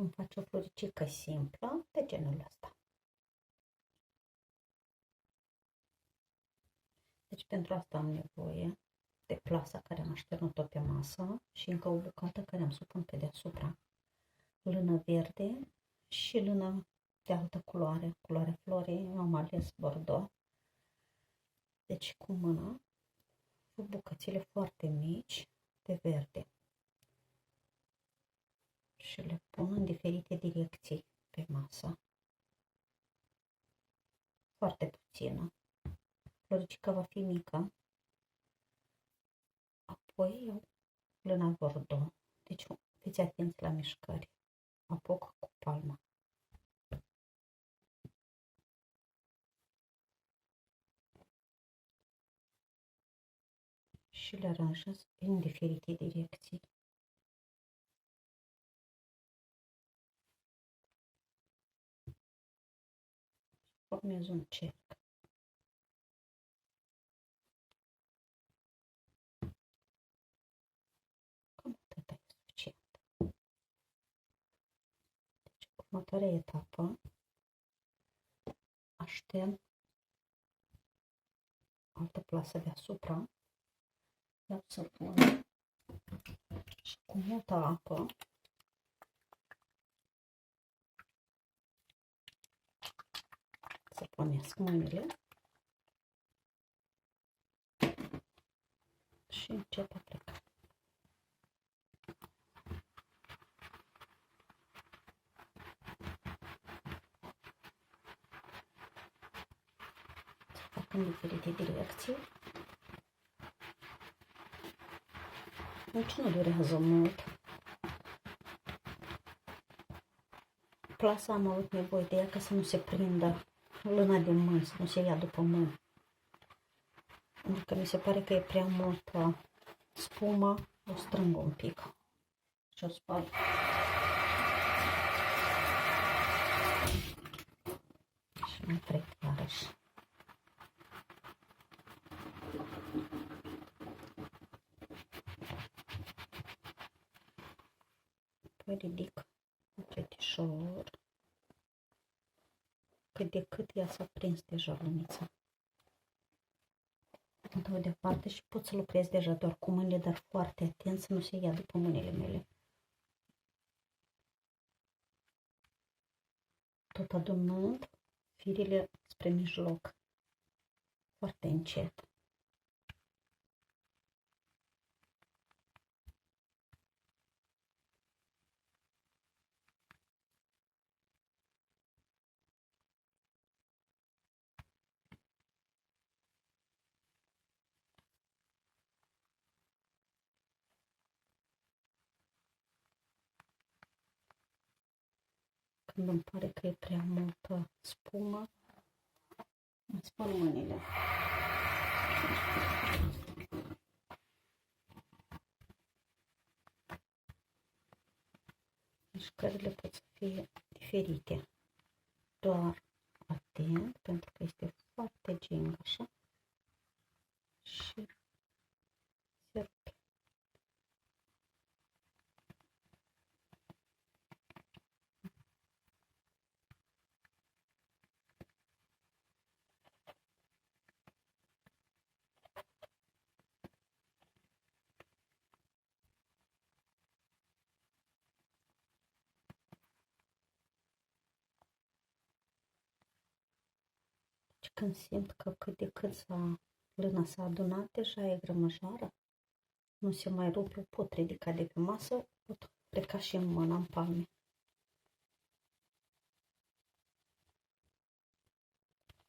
Îmi face o floricică simplă de genul ăsta. Deci pentru asta am nevoie de plasa care am așternut-o pe masă și încă o bucată care am să o pun pe deasupra. Lână verde și lână de altă culoare, culoarea florii, eu am ales bordeaux. Deci cu mâna fac bucățile foarte mici de verde și le pun în diferite direcții pe masă. Foarte puțină. Floricica va fi mică. Apoi iau lâna bordeaux. Deci fiți atenți la mișcări. Apuc cu palma. Și le aranjez în diferite direcții. Formez un cerc. Cam atât e suficient. Deci, următoarea etapă, aștern altă plasă deasupra. Iau să pun și cu multă apă să punesc mâinile și încep a pleca. Să fac în diferite direcții. Deci nu durează mult. Plasa am avut nevoie de ea ca să nu se prindă lâna din mână, să nu se ia după mână. Pentru că mi se pare că e prea multă spumă, o strâng un pic și o spăl. Și mai trec iarăși. Apoi ridic încetișor. Cât de cât ea s-a prins deja lunița. Îl dau deoparte și pot să lucrez deja doar cu mâinile, dar foarte atent să nu se ia după mâinile mele. Tot adunând firele spre mijloc. Foarte încet. Când îmi pare că e prea multă spumă, îmi spăl mâinile. Mișcările pot să fie diferite. Doar atent, pentru că este foarte gingă, așa. Și se rupe. Și când simt că cât de cât lâna s-a adunat, deja e grămăjoară, nu se mai rupe, o pot ridica de pe masă, pot pleca și în mână, în palme.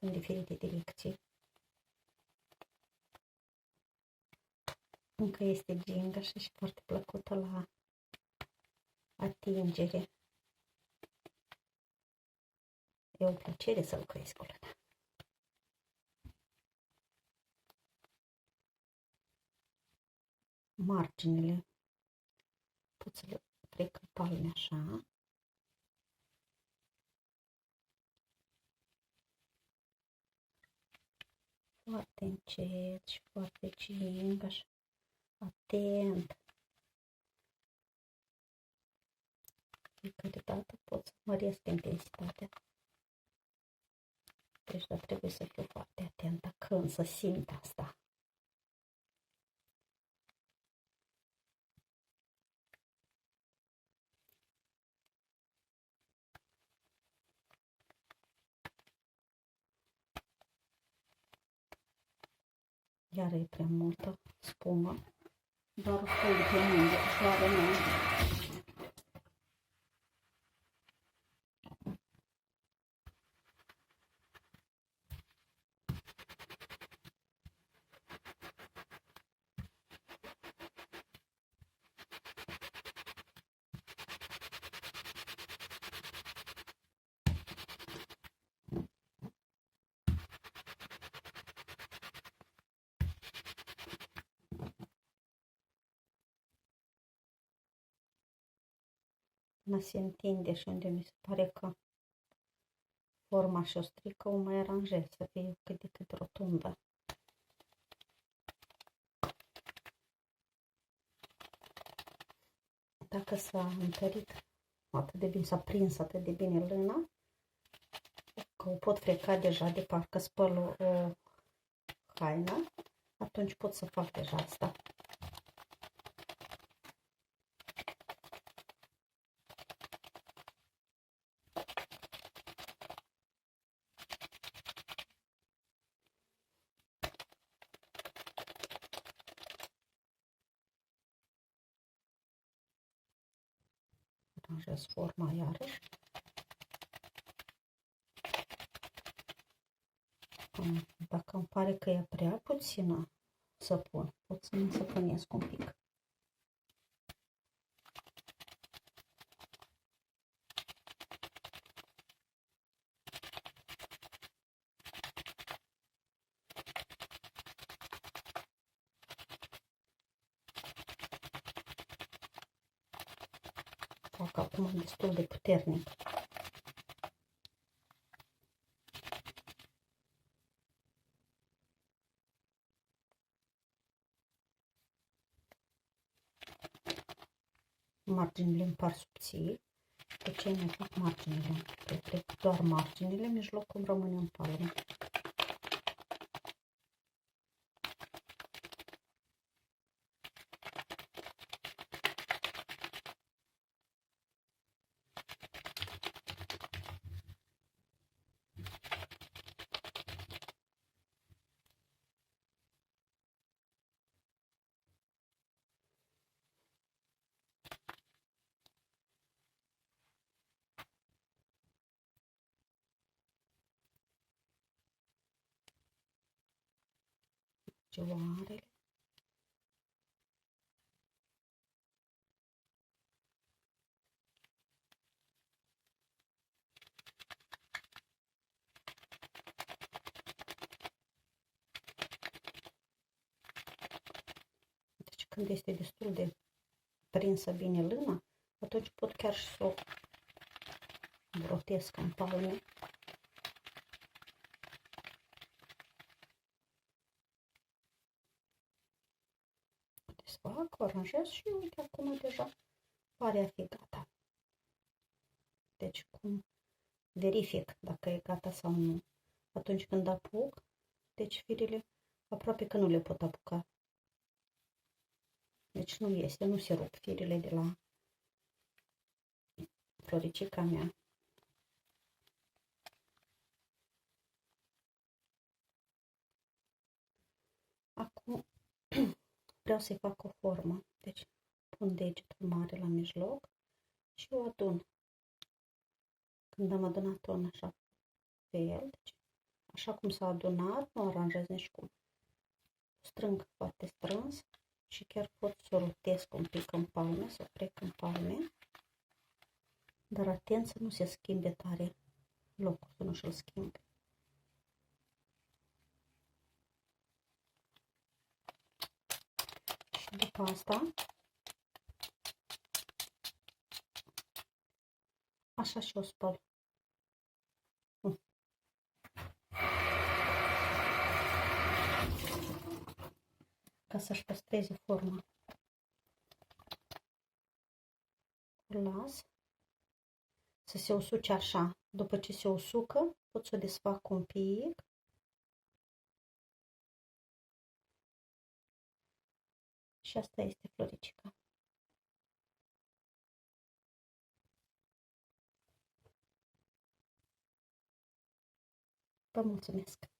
În diferite direcții. Încă este gingă și foarte plăcută la atingere. E o plăcere să lucrez cu lână. Marginile pot să le trec în palme așa. Foarte încet și foarte gingă, așa, atent. Fiecare dată pot să măresc intensitatea. Deci, dar trebuie să fiu foarte atentă când să simt asta. Iar e prea multă spumă, doar pui pe mână, floare mea. Până se întinde și unde mi se pare că forma și-o strică, o mai aranjez să fie cât de cât rotundă. Dacă s-a întărit atât de bine, s-a prins atât de bine lâna, că o pot freca deja de parcă spăl o haină, atunci pot să fac deja asta. Aranjez forma iarăși. Dacă îmi pare că e prea puțină săpun, pot să-mi săpânesc un pic. Fac acum destul de puternic. Marginile îmi par subțiri, de ce mai fac marginile? Trec doar marginile, mijlocul rămâne în palmă. Cioarele. Deci când este destul de prinsă bine lâna, atunci pot chiar și să o rotesc în palme. Desfac, o aranjez și uite, acum deja pare a fi gata. Deci cum verific dacă e gata sau nu. Atunci când apuc, deci firele aproape că nu le pot apuca. Deci nu este, nu se rup firele de la floricica mea. Acum vreau să-i fac o formă. Deci pun degetul mare la mijloc și o adun. Când am adunat-o în așa fel, deci așa cum s-a adunat, nu aranjez nici cum. Strâng foarte strâns și chiar pot să o rotesc un pic în palme, să o trec în palme. Dar atent să nu se schimbe tare locul, să nu și-l schimbe. Și după asta, așa și o spăl. Ca să-și păstreze forma. O las să se usuce așa. După ce se usucă, pot să o desfac un pic. Și asta este floricica. Vă mulțumesc!